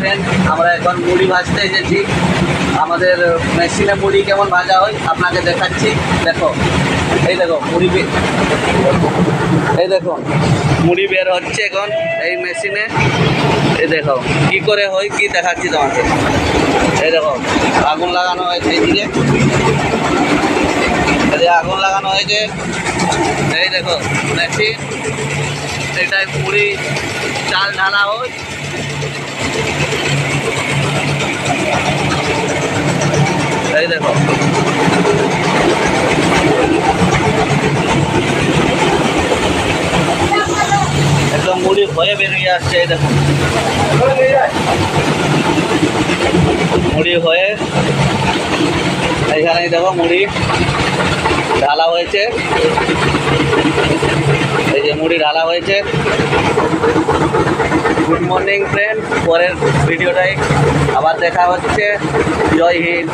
Friend, আমরা এখন মুড়ি ভাজতে এসেছি। আমাদের মেশিনে মুড়ি কেমন ভাজা হয় আপনাকে দেখাচ্ছি। দেখো, এই দেখো মুড়ি, এই দেখো মুড়ি বের হচ্ছে এখন এই মেশিনে। এই দেখো কি করে হয়, কি দেখাচ্ছি তোমাকে। এই দেখো আগুন লাগানো হয়েছে, এইদিকে আগুন লাগানো হয়েছে। এই দেখো মেশিন, এটাই মুড়ি চাল ঢালা হয়। এই দেখো একদম মুড়ি হয়ে বেরিয়ে আসছে। এই দেখো মুড়ি হয়ে এইখানেই দেখো মুড়ি ঢালা হয়েছে। এই যে মুড়ি ঢালা হয়েছে। গুড মর্নিং ফ্রেন্ড, পরের ভিডিওটাই আবার দেখা হচ্ছে। জয় হিন্দ।